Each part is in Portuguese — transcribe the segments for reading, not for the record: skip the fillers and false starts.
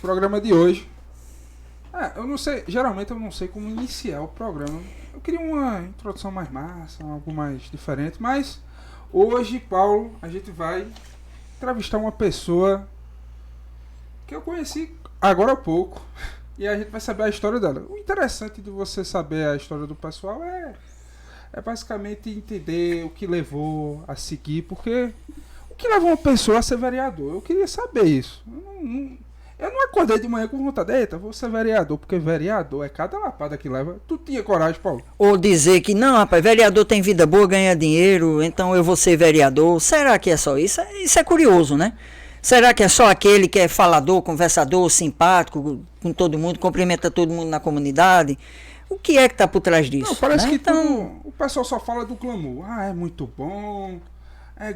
programa de hoje. Eu não sei, geralmente eu não sei como iniciar o programa. Eu queria uma introdução mais massa, algo mais diferente, mas hoje, Paulo, a gente vai entrevistar uma pessoa que eu conheci agora há pouco e a gente vai saber a história dela. O interessante de você saber a história do pessoal é basicamente entender o que levou a seguir, porque o que leva uma pessoa a ser vereador? Eu queria saber isso. Eu não acordei de manhã com vontade, eita, vou ser vereador, porque vereador é cada lapada que leva. Tu tinha coragem, Paulo? Ou dizer que, não, rapaz, vereador tem vida boa, ganha dinheiro, então eu vou ser vereador. Será que é só isso? Isso é curioso, né? Será que é só aquele que é falador, conversador, simpático com todo mundo, cumprimenta todo mundo na comunidade? O que é que está por trás disso? Não, parece, né? que o pessoal só fala do glamour. É muito bom,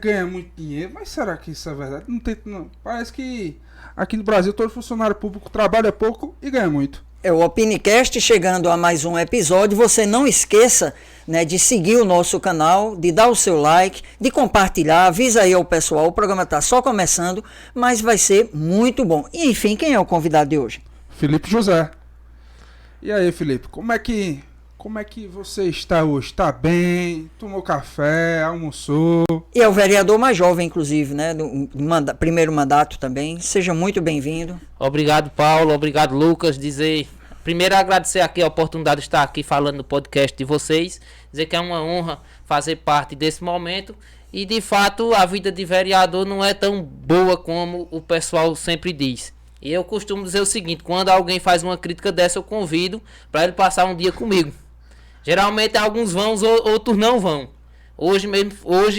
ganha muito dinheiro. Mas será que isso é verdade? Não. Parece que aqui no Brasil todo funcionário público trabalha pouco e ganha muito. É o Opinicast chegando a mais um episódio. Você não esqueça, né, de seguir o nosso canal, de dar o seu like, de compartilhar, avisa aí ao pessoal. O programa está só começando, mas vai ser muito bom. E enfim, quem é o convidado de hoje? Felipe José. E aí, Felipe, como é que você está hoje? Está bem? Tomou café? Almoçou? E é o vereador mais jovem, inclusive, né? Do primeiro mandato também. Seja muito bem-vindo. Obrigado, Paulo. Obrigado, Lucas. Primeiro, agradecer aqui a oportunidade de estar aqui falando no podcast de vocês. Dizer que é uma honra fazer parte desse momento. E, de fato, a vida de vereador não é tão boa como o pessoal sempre diz. E eu costumo dizer o seguinte: quando alguém faz uma crítica dessa, eu convido para ele passar um dia comigo. Geralmente alguns vão, outros não vão. Hoje,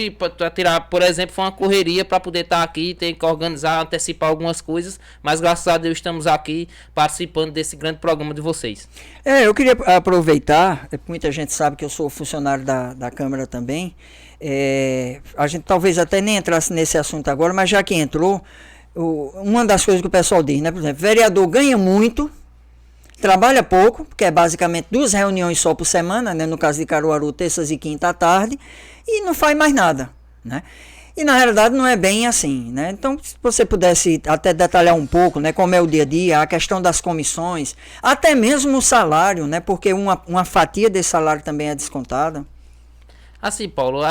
para tirar, por exemplo, foi uma correria para poder estar aqui, tem que organizar, antecipar algumas coisas, mas graças a Deus estamos aqui participando desse grande programa de vocês. Eu queria aproveitar, muita gente sabe que eu sou funcionário da Câmara também, a gente talvez até nem entrasse nesse assunto agora, mas já que entrou, uma das coisas que o pessoal diz, né, por exemplo, vereador ganha muito, trabalha pouco, porque é basicamente 2 reuniões só por semana, né? No caso de Caruaru, terças e quinta à tarde, e não faz mais nada, né? E na realidade não é bem assim, né? Então, se você pudesse até detalhar um pouco, né, como é o dia a dia, a questão das comissões, até mesmo o salário, né? Porque uma fatia desse salário também é descontada. Assim, Paulo,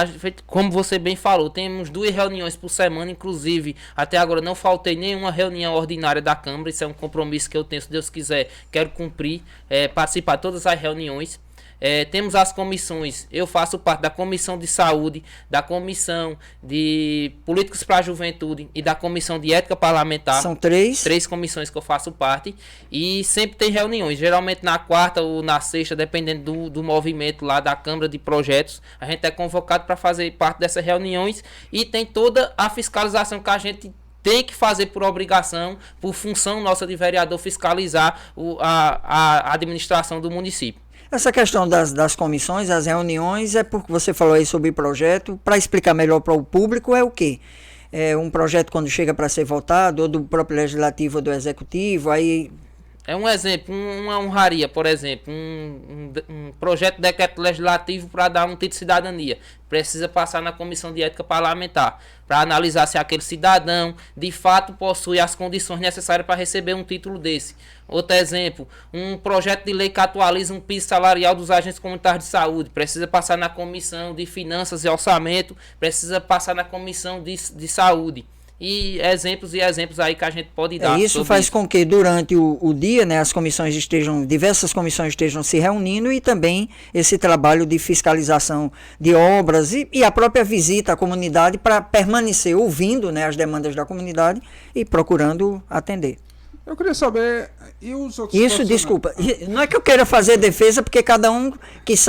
como você bem falou, temos 2 reuniões por semana, inclusive até agora não faltei nenhuma reunião ordinária da Câmara. Isso é um compromisso que eu tenho, se Deus quiser, quero cumprir, participar de todas as reuniões. Temos as comissões, eu faço parte da Comissão de Saúde, da Comissão de Políticos para a Juventude e da Comissão de Ética Parlamentar. São 3 comissões que eu faço parte e sempre tem reuniões, geralmente na quarta ou na sexta, dependendo do movimento lá da Câmara de Projetos. A gente é convocado para fazer parte dessas reuniões e tem toda a fiscalização que a gente tem que fazer por obrigação, por função nossa de vereador, fiscalizar a administração do município. Essa questão das comissões, as reuniões, é porque você falou aí sobre projeto. Para explicar melhor para o público, é o quê? É um projeto quando chega para ser votado, ou do próprio legislativo ou do executivo, aí... É um exemplo, uma honraria, por exemplo, um projeto de decreto legislativo para dar um título de cidadania. Precisa passar na Comissão de Ética Parlamentar para analisar se aquele cidadão de fato possui as condições necessárias para receber um título desse. Outro exemplo, um projeto de lei que atualiza um piso salarial dos agentes comunitários de saúde. Precisa passar na Comissão de Finanças e Orçamento, precisa passar na Comissão de Saúde. E exemplos aí que a gente pode dar. Isso faz com que durante o dia, né, diversas comissões estejam se reunindo e também esse trabalho de fiscalização de obras e a própria visita à comunidade para permanecer ouvindo, né, as demandas da comunidade e procurando atender. Eu queria saber, e os outros... Isso, desculpa, não é que eu queira fazer defesa, porque cada um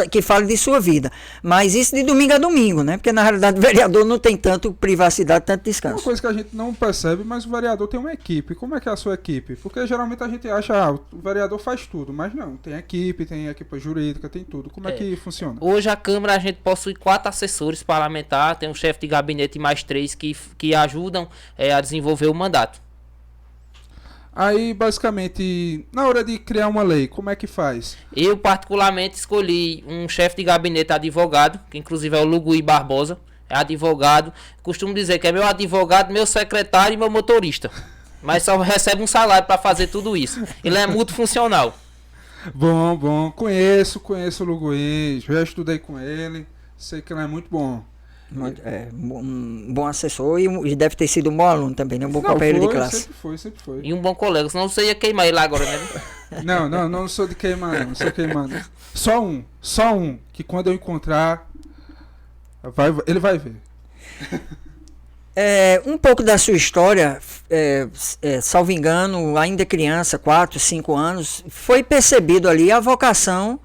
que fale de sua vida, mas isso de domingo a domingo, né? Porque na realidade o vereador não tem tanto privacidade, tanto descanso. Uma coisa que a gente não percebe, mas o vereador tem uma equipe. Como é que é a sua equipe? Porque geralmente a gente acha, o vereador faz tudo, mas não, tem equipe jurídica, tem tudo. Como é que funciona? Hoje a Câmara a gente possui 4 assessores parlamentares, tem um chefe de gabinete e mais 3 que ajudam a desenvolver o mandato. Aí, basicamente, na hora de criar uma lei, como é que faz? Eu, particularmente, escolhi um chefe de gabinete advogado, que inclusive é o Lugui Barbosa, é advogado. Costumo dizer que é meu advogado, meu secretário e meu motorista. mas só recebe um salário para fazer tudo isso. Ele é multifuncional. Bom. Conheço o Lugoí, já estudei com ele, sei que ele é muito bom. Um bom assessor e deve ter sido um bom aluno também, né? Um bom companheiro de classe. Sempre foi. E um bom colega, senão você ia queimar ele agora, né? Não sou de queimar, não sou queimado. Só um, que quando eu encontrar, ele vai ver. Um pouco da sua história, salvo engano, ainda criança, 4, 5 anos, foi percebido ali a vocação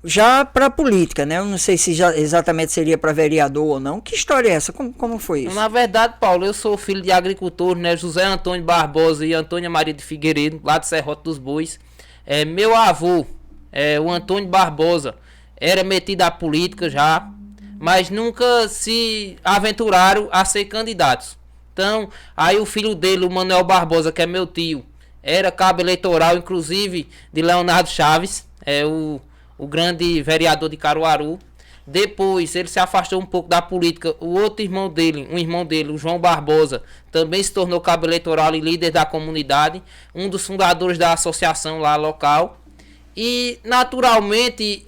já para a política, né? Eu não sei se já exatamente seria para vereador ou não. Que história é essa? Como foi isso? Na verdade, Paulo, eu sou filho de agricultor, né? José Antônio Barbosa e Antônia Maria de Figueiredo, lá de Serrote dos Bois. Meu avô, o Antônio Barbosa, era metido à política já, mas nunca se aventuraram a ser candidatos. Então, aí o filho dele, o Manuel Barbosa, que é meu tio, era cabo eleitoral, inclusive, de Leonardo Chaves, o grande vereador de Caruaru. Depois ele se afastou um pouco da política. O outro irmão dele, o João Barbosa, também se tornou cabo eleitoral e líder da comunidade, um dos fundadores da associação lá local. E naturalmente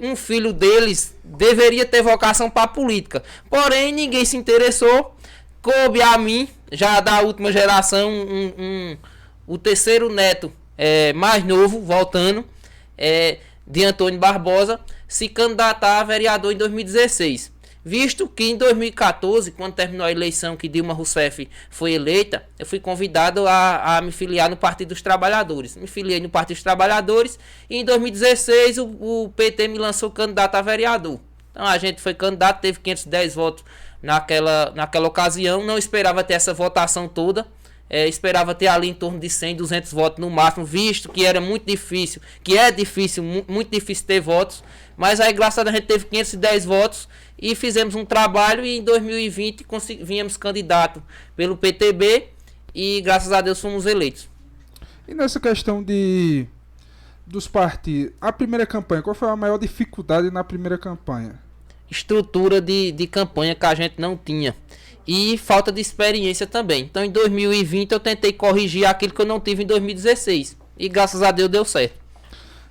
um filho deles deveria ter vocação para a política, porém ninguém se interessou. Coube a mim, já da última geração, o terceiro neto mais novo, voltando, de Antônio Barbosa, se candidatar a vereador em 2016. Visto que em 2014, quando terminou a eleição que Dilma Rousseff foi eleita, eu fui convidado a me filiar no Partido dos Trabalhadores. Me filiei no Partido dos Trabalhadores e em 2016 o PT me lançou candidato a vereador. Então a gente foi candidato, teve 510 votos naquela ocasião. Não esperava ter essa votação toda. Esperava ter ali em torno de 100, 200 votos no máximo, visto que era muito difícil, muito difícil ter votos, mas aí graças a Deus a gente teve 510 votos e fizemos um trabalho e em 2020 viemos candidato pelo PTB e graças a Deus fomos eleitos. E nessa questão dos partidos, a primeira campanha, qual foi a maior dificuldade na primeira campanha? Estrutura de campanha que a gente não tinha. E falta de experiência também. Então em 2020 eu tentei corrigir aquilo que eu não tive em 2016. E graças a Deus deu certo.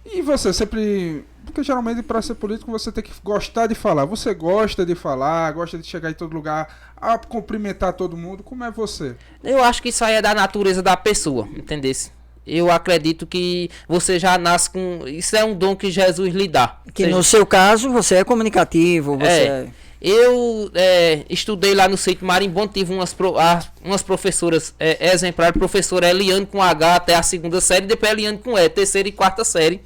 E você sempre... Porque geralmente para ser político você tem que gostar de falar. Você gosta de falar, gosta de chegar em todo lugar, a cumprimentar todo mundo. Como é você? Eu acho que isso aí é da natureza da pessoa, entendesse? Eu acredito que você já nasce com... Isso é um dom que Jesus lhe dá. Que no seu caso você é comunicativo, você... Eu estudei lá no Sítio Marimbondo, tive umas professoras exemplares, professora Eliane com H até a 2ª série, depois Eliane com E, 3ª e 4ª série.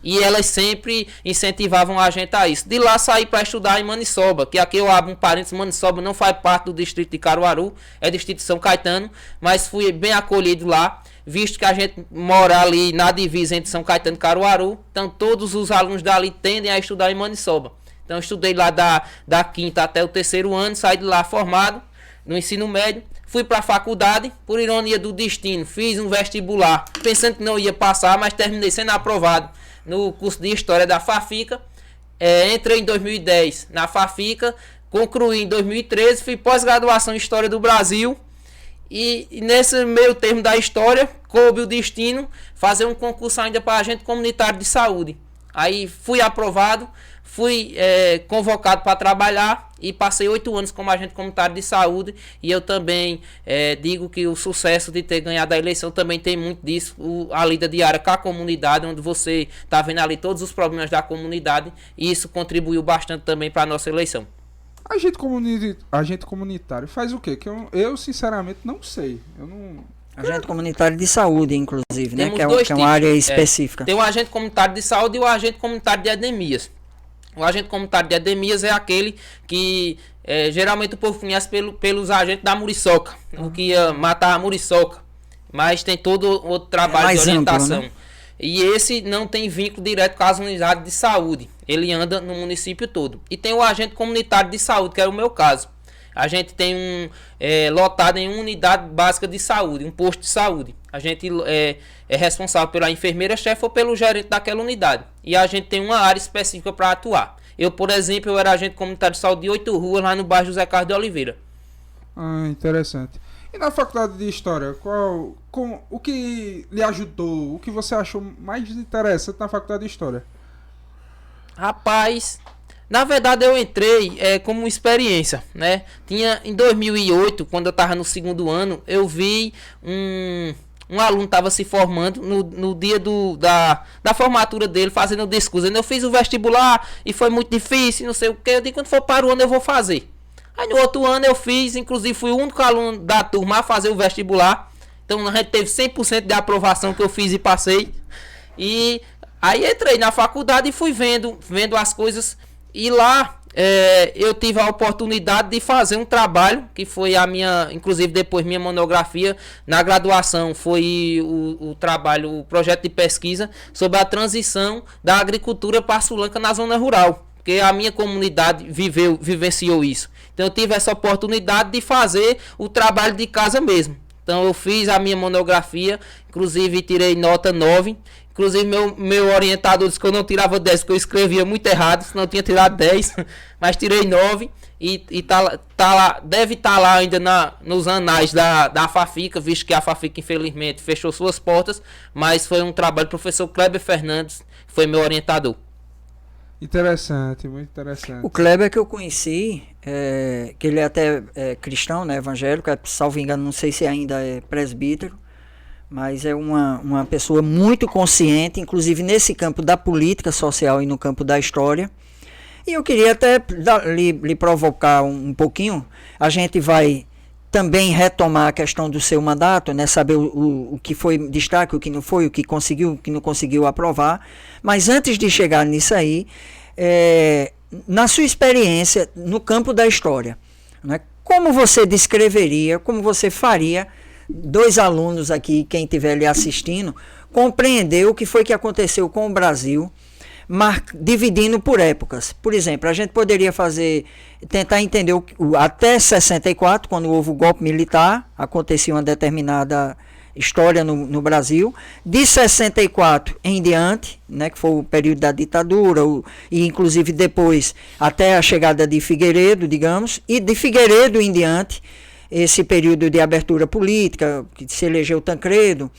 E elas sempre incentivavam a gente a isso. De lá saí para estudar em Maniçoba, que aqui eu abro um parênteses, Maniçoba não faz parte do distrito de Caruaru, é distrito de São Caetano, mas fui bem acolhido lá, visto que a gente mora ali na divisa entre São Caetano e Caruaru, então todos os alunos dali tendem a estudar em Maniçoba. Então eu estudei lá da 5ª até o 3º ano, saí de lá formado no ensino médio, fui para a faculdade, por ironia do destino, fiz um vestibular, pensando que não ia passar, mas terminei sendo aprovado no curso de História da FAFICA, entrei em 2010 na FAFICA, concluí em 2013, fui pós-graduação em História do Brasil, e nesse meio termo da história, coube o destino fazer um concurso ainda para agente comunitário de saúde. Aí fui aprovado, fui convocado para trabalhar e passei 8 anos como agente comunitário de saúde. E eu também digo que o sucesso de ter ganhado a eleição também tem muito disso, a lida diária com a comunidade, onde você está vendo ali todos os problemas da comunidade, e isso contribuiu bastante também para a nossa eleição. Agente comunitário faz o quê? Que eu sinceramente não sei. Eu não... Agente comunitário de saúde, inclusive, né? Que é tipos, uma área específica. Tem o agente comunitário de saúde e o agente comunitário de endemias. O agente comunitário de endemias é aquele que geralmente o povo conhece pelos agentes da muriçoca, o que ia matar a muriçoca. Mas tem todo outro trabalho de orientação. Amplo, né? E esse não tem vínculo direto com as unidades de saúde. Ele anda no município todo. E tem o agente comunitário de saúde, que é o meu caso. A gente tem lotado em uma unidade básica de saúde, um posto de saúde. A gente é responsável pela enfermeira-chefe ou pelo gerente daquela unidade. E a gente tem uma área específica para atuar. Eu, por exemplo, era agente comunitário de saúde de 8 ruas lá no bairro José Carlos de Oliveira. Ah, interessante. E na faculdade de História, o que lhe ajudou, o que você achou mais interessante na faculdade de História? Rapaz, na verdade eu entrei como experiência, né? Tinha em 2008, quando eu estava no segundo ano, eu vi um aluno estava se formando no dia da formatura dele, fazendo o discurso. Eu fiz o vestibular e foi muito difícil, não sei o que. Eu disse, quando for para o ano eu vou fazer. Aí no outro ano eu fiz, inclusive fui o único aluno da turma a fazer o vestibular. Então a gente teve 100% de aprovação que eu fiz e passei. E aí entrei na faculdade e fui vendo as coisas. E lá eu tive a oportunidade de fazer um trabalho, que foi a minha, inclusive depois minha monografia na graduação, foi o trabalho, o projeto de pesquisa sobre a transição da agricultura para a Sulanca na zona rural. Porque a minha comunidade vivenciou isso. Então eu tive essa oportunidade de fazer o trabalho de casa mesmo. Então eu fiz a minha monografia, inclusive tirei nota 9. Inclusive meu orientador disse que eu não tirava 10, porque eu escrevia muito errado, senão eu tinha tirado 10, mas tirei 9 e tá lá, deve estar lá ainda nos anais da Fafica, visto que a Fafica infelizmente fechou suas portas, mas foi um trabalho do professor Kleber Fernandes, que foi meu orientador. Interessante, muito interessante. O Kleber que eu conheci, que ele é até cristão, né, evangélico, salvo engano, não sei se ainda é presbítero, mas é uma pessoa muito consciente, inclusive nesse campo da política social e no campo da história. E eu queria até lhe provocar um pouquinho. A gente vai também retomar a questão do seu mandato, né, saber o que foi destaque, o que não foi, o que conseguiu, o que não conseguiu aprovar. Mas antes de chegar nisso aí, na sua experiência no campo da história, né, como você descreveria, como você faria dois alunos aqui, quem estiver ali assistindo, compreender o que foi que aconteceu com o Brasil, dividindo por épocas. Por exemplo, a gente poderia tentar entender até 64, quando houve o golpe militar, acontecia uma determinada história no Brasil. De 64 em diante, né, que foi o período da ditadura, e inclusive depois até a chegada de Figueiredo, digamos, e de Figueiredo em diante, esse período de abertura política, que se elegeu Tancredo,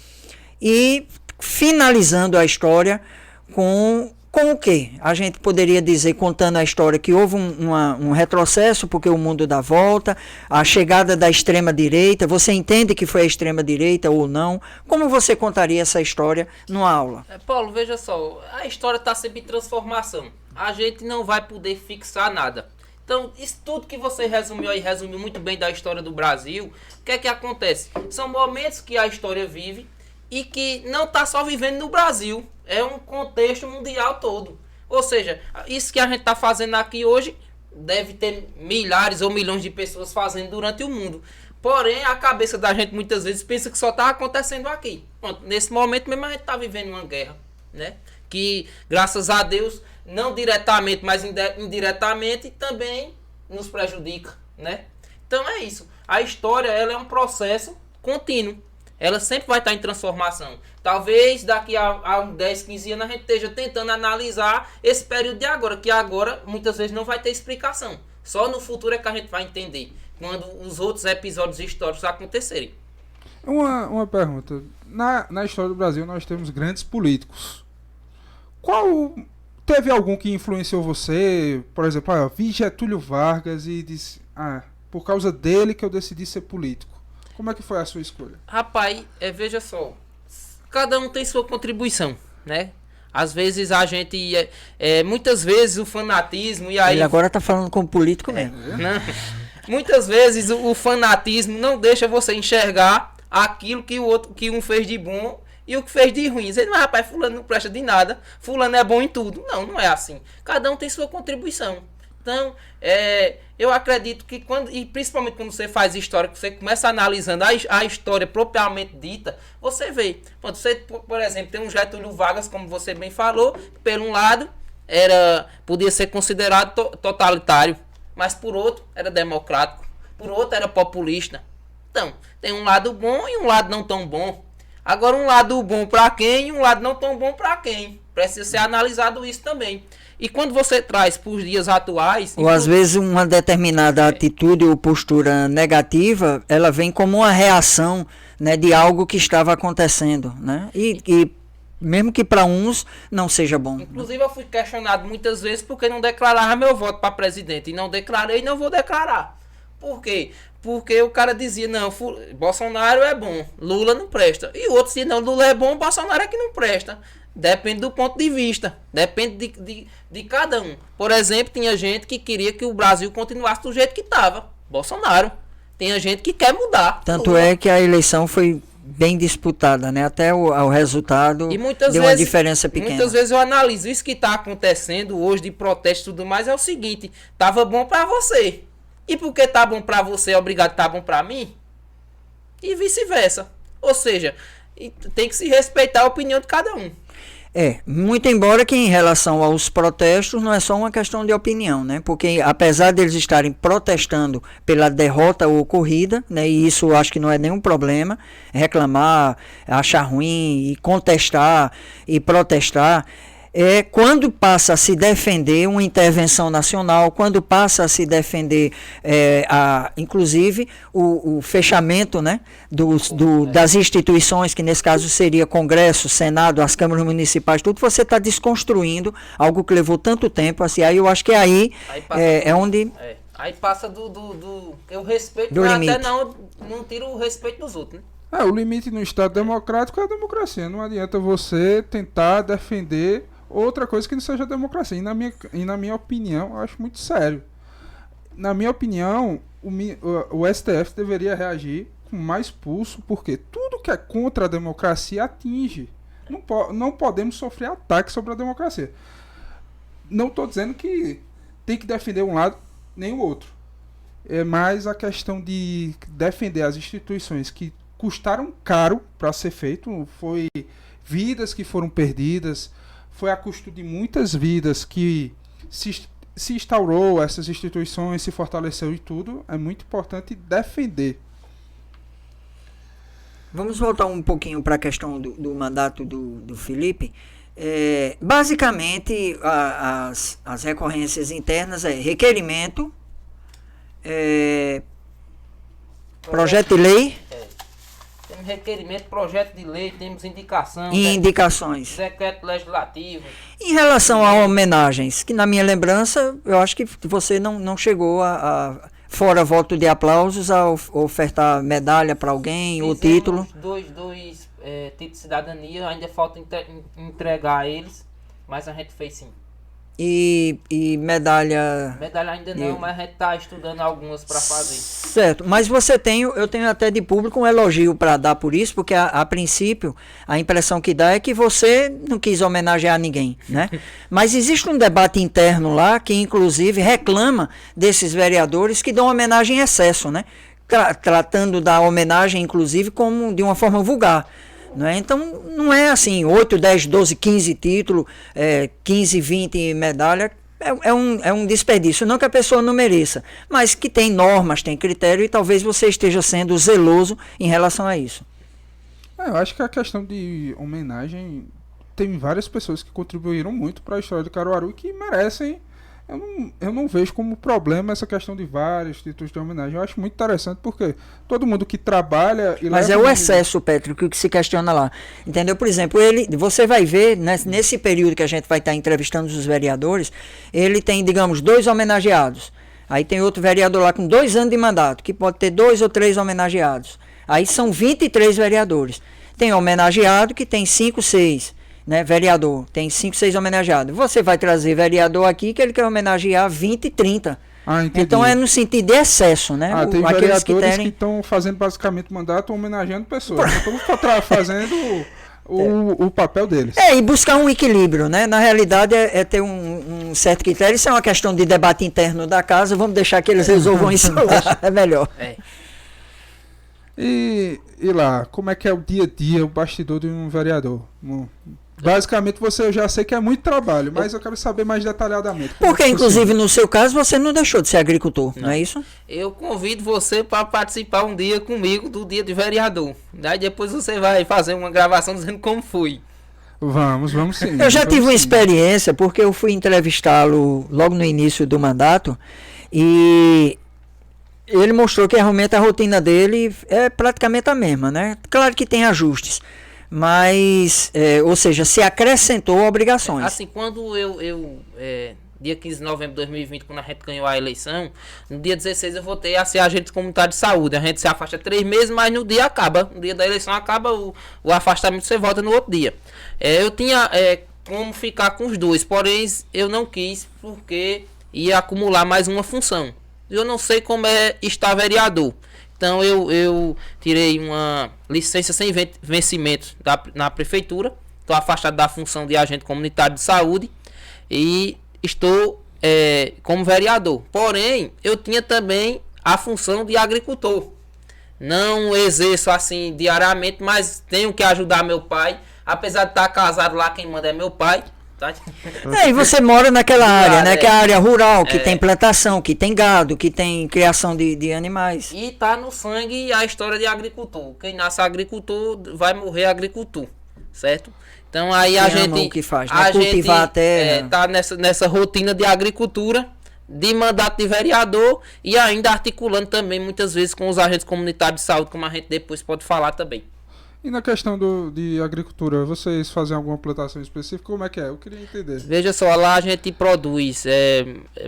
e finalizando a história com o quê? A gente poderia dizer, contando a história, que houve um retrocesso, porque o mundo dá volta, a chegada da extrema-direita. Você entende que foi a extrema-direita ou não? Como você contaria essa história numa aula? Paulo, veja só, a história está sempre em transformação. A gente não vai poder fixar nada. Então, isso tudo que você resumiu aí, resumiu muito bem da história do Brasil. O que é que acontece? São momentos que a história vive e que não está só vivendo no Brasil. É um contexto mundial todo. Ou seja, isso que a gente está fazendo aqui hoje, deve ter milhares ou milhões de pessoas fazendo durante o mundo. Porém, a cabeça da gente muitas vezes pensa que só está acontecendo aqui. Pronto, nesse momento mesmo a gente está vivendo uma guerra, né? Que, graças a Deus, não diretamente, mas indiretamente também nos prejudica, né? Então é isso. A história, ela é um processo contínuo. Ela sempre vai estar em transformação. Talvez daqui a 10, 15 anos a gente esteja tentando analisar esse período de agora, que agora muitas vezes não vai ter explicação. Só no futuro é que a gente vai entender, quando os outros episódios históricos acontecerem. Uma pergunta. Na história do Brasil nós temos grandes políticos. Teve algum que influenciou você? Por exemplo, vi Getúlio Vargas e disse, por causa dele que eu decidi ser político. Como é que foi a sua escolha? Rapaz, veja só, cada um tem sua contribuição, né? Às vezes a gente, muitas vezes o fanatismo e aí... Ele agora tá falando como político mesmo. Né? Muitas vezes o fanatismo não deixa você enxergar aquilo que um fez de bom e o que fez de ruim. Dizendo, mas rapaz, fulano não presta de nada, fulano é bom em tudo. Não é assim. Cada um tem sua contribuição. Então, eu acredito que e principalmente quando você faz história, que você começa analisando a história propriamente dita, você vê. Quando você, por exemplo, tem um Getúlio Vargas, como você bem falou, que por um lado podia ser considerado totalitário, mas por outro era democrático, por outro era populista. Então, tem um lado bom e um lado não tão bom. Agora, um lado bom para quem e um lado não tão bom para quem. Precisa ser analisado isso também. E quando você traz para os dias atuais... Ou às vezes uma determinada atitude ou postura negativa, ela vem como uma reação, né, de algo que estava acontecendo, né? E mesmo que para uns não seja bom. Inclusive eu fui questionado muitas vezes porque não declarava meu voto para presidente. E não declarei e não vou declarar. Por quê? Porque o cara dizia, não, Bolsonaro é bom, Lula não presta. E o outro dizia, não, Lula é bom, Bolsonaro é que não presta. Depende do ponto de vista. Depende de cada um. Por exemplo, tinha gente que queria que o Brasil continuasse do jeito que estava. Bolsonaro. Tinha gente que quer mudar. Tanto Lula. é que a eleição foi bem disputada, né? Até o resultado E muitas deu vezes, uma diferença pequena. Muitas vezes eu analiso isso que está acontecendo hoje de protesto e tudo mais. É o seguinte, tava bom para você. E porque tá bom para você, é obrigado tá bom para mim? E vice-versa. Ou seja, tem que se respeitar a opinião de cada um. Muito embora que em relação aos protestos não é só uma questão de opinião, né? Porque apesar deles estarem protestando pela derrota ocorrida, né? E isso eu acho que não é nenhum problema, reclamar, achar ruim e contestar e protestar. Quando passa a se defender uma intervenção nacional, quando passa a se defender, inclusive, o fechamento, né, das instituições, que nesse caso seria Congresso, Senado, as câmaras municipais, tudo, você está desconstruindo algo que levou tanto tempo. Assim, aí eu acho que aí onde... Aí passa eu respeito, do mas limite. até não tiro o respeito dos outros, né? O limite no Estado democrático é a democracia. Não adianta você tentar defender outra coisa que não seja democracia. E na minha opinião, eu acho muito sério. Na minha opinião, o STF deveria reagir com mais pulso, porque tudo que é contra a democracia atinge. Não podemos sofrer ataques sobre a democracia. Não estou dizendo que tem que defender um lado nem o outro. É mais a questão de defender as instituições que custaram caro para ser feito. Foi vidas que foram perdidas, foi a custo de muitas vidas que se instaurou essas instituições, se fortaleceu e tudo. É muito importante defender. Vamos voltar um pouquinho para a questão do mandato do Felipe. Basicamente, as recorrências internas requerimento, projeto de lei. Temos requerimento, projeto de lei, temos indicação. E indicações. Decreto legislativo. Em relação a homenagens, que na minha lembrança, eu acho que você não chegou fora voto de aplausos, a ofertar medalha para alguém, ou título. Dois títulos de cidadania, ainda falta entregar a eles, mas a gente fez sim. E medalha... Medalha ainda não, mas a gente está estudando algumas para fazer. Certo, mas eu tenho até de público um elogio para dar por isso, porque a princípio a impressão que dá é que você não quis homenagear ninguém, né? Mas existe um debate interno lá que inclusive reclama desses vereadores que dão homenagem em excesso, né? Tratando da homenagem inclusive como de uma forma vulgar. Né? Então, não é assim, 8, 10, 12, 15 títulos, 15, 20 medalhas, é um desperdício. Não que a pessoa não mereça, mas que tem normas, tem critério, e talvez você esteja sendo zeloso em relação a isso. Eu acho que a questão de homenagem, tem várias pessoas que contribuíram muito para a história de Caruaru e que merecem. Eu não vejo como problema essa questão de vários títulos de homenagem. Eu acho muito interessante porque todo mundo que trabalha... Mas é o excesso, Pétrico, que se questiona lá. Entendeu? Por exemplo, você vai ver, nesse período que a gente vai estar entrevistando os vereadores, ele tem, digamos, 2 homenageados. Aí tem outro vereador lá com 2 anos de mandato, que pode ter 2 ou 3 homenageados. Aí são 23 vereadores. Tem homenageado que tem 5, 6. Né, vereador, tem 5, 6 homenageados. Você vai trazer vereador aqui que ele quer homenagear 20, 30. Então é no sentido de excesso, né? Tem vereadores que estão fazendo basicamente mandato homenageando pessoas. Então estão fazendo o papel deles. E buscar um equilíbrio, né? Na realidade é ter um certo critério. Isso é uma questão de debate interno da casa. Vamos deixar que eles resolvam isso lá. É melhor. E lá, como é que é o dia a dia, o bastidor de um vereador? Basicamente, eu já sei que é muito trabalho, mas eu quero saber mais detalhadamente. Porque, inclusive, no seu caso, você não deixou de ser agricultor, não é isso? Eu convido você para participar um dia comigo do dia de vereador. Daí depois você vai fazer uma gravação dizendo como foi. Vamos sim. Eu já tive uma sim. experiência, porque eu fui entrevistá-lo logo no início do mandato e ele mostrou que realmente a rotina dele é praticamente a mesma, né? Claro que tem ajustes, mas, ou seja, se acrescentou obrigações. Assim, quando dia 15 de novembro de 2020, quando a gente ganhou a eleição, no dia 16 eu votei a ser agente comunitário de saúde. A gente se afasta 3 meses, mas no dia da eleição acaba o afastamento, você vota no outro dia. Eu tinha como ficar com os dois, porém eu não quis porque ia acumular mais uma função. Eu não sei como é estar vereador. Então eu tirei uma licença sem vencimento na prefeitura. Estou afastado da função de agente comunitário de saúde e estou como vereador. Porém, eu tinha também a função de agricultor. Não exerço assim diariamente, mas tenho que ajudar meu pai. Apesar de estar casado lá, quem manda é meu pai. Tá? E você mora naquela área, né? Que é a área rural, que tem plantação, que tem gado, que tem criação de animais. E tá no sangue a história de agricultor. Quem nasce agricultor vai morrer agricultor, certo? Então aí a gente o que faz, né? Cultivar a terra. Tá nessa rotina de agricultura, de mandato de vereador e ainda articulando também muitas vezes com os agentes comunitários de saúde, como a gente depois pode falar também. E na questão de agricultura, vocês fazem alguma plantação específica? Como é que é? Eu queria entender. Veja só, lá a gente produz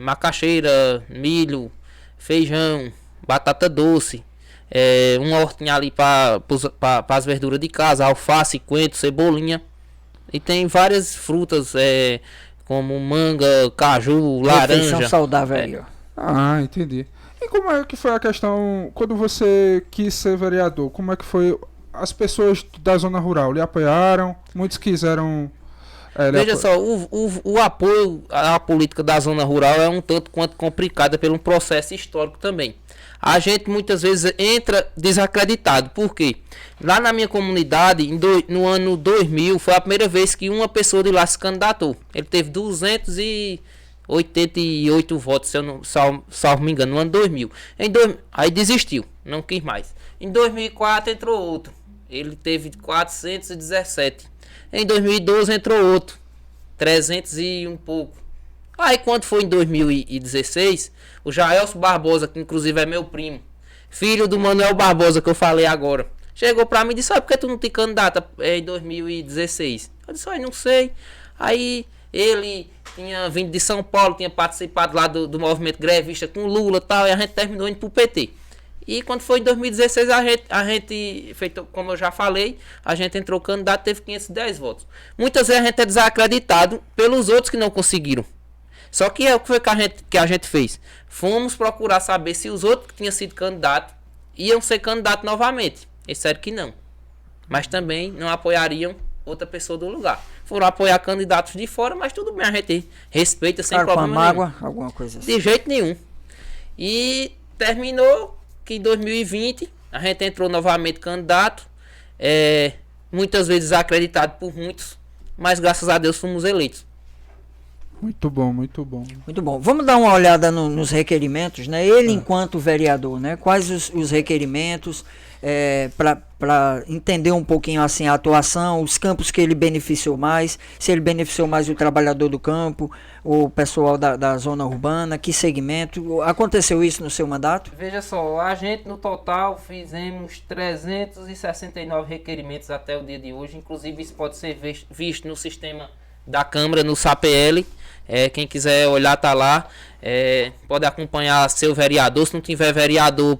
macaxeira, milho, feijão, batata doce, uma hortinha ali para as verduras de casa, alface, coentro, cebolinha. E tem várias frutas, como manga, caju, laranja. Refeição saudável aí, ó. Ah, entendi. E como é que foi a questão, quando você quis ser vereador, como é que foi? As pessoas da zona rural lhe apoiaram? Muitos quiseram... Veja só, o apoio à política da zona rural é um tanto quanto complicada pelo processo histórico também. A gente muitas vezes entra desacreditado. Por quê? Lá na minha comunidade, no ano 2000, foi a primeira vez que uma pessoa de lá se candidatou. Ele teve 288 votos, se eu não salvo me engano, no ano 2000. Aí desistiu, não quis mais. Em 2004 entrou outro. Ele teve 417. Em 2012 entrou outro. 300 e um pouco. Aí quando foi em 2016, o Jaelso Barbosa, que inclusive é meu primo, filho do Manuel Barbosa que eu falei agora, chegou pra mim e disse: por que tu não te candidata em 2016? Eu disse: não sei. Aí ele tinha vindo de São Paulo, tinha participado lá do movimento grevista com Lula e tal, e a gente terminou indo pro PT. E quando foi em 2016, a gente, feito como eu já falei, a gente entrou candidato, teve 510 votos. Muitas vezes a gente é desacreditado pelos outros que não conseguiram. Só que o que foi que a gente fez? Fomos procurar saber se os outros que tinham sido candidatos iam ser candidatos novamente. Eles disseram que não. Mas também não apoiariam outra pessoa do lugar. Foram apoiar candidatos de fora, mas tudo bem, a gente respeita sem problema nenhum. Mágoa, alguma coisa assim. De jeito nenhum. E terminou que em 2020 a gente entrou novamente candidato, muitas vezes acreditado por muitos, mas graças a Deus fomos eleitos. Muito bom, muito bom. Muito bom. Vamos dar uma olhada nos requerimentos, né? Ele enquanto vereador, né? Quais os requerimentos para entender um pouquinho assim a atuação, os campos que ele beneficiou mais, se ele beneficiou mais o trabalhador do campo, o pessoal da zona urbana, que segmento. Aconteceu isso no seu mandato? Veja só, a gente no total fizemos 369 requerimentos até o dia de hoje, inclusive isso pode ser visto no sistema da Câmara, no SAPL. Quem quiser olhar tá lá, pode acompanhar seu vereador. Se não tiver vereador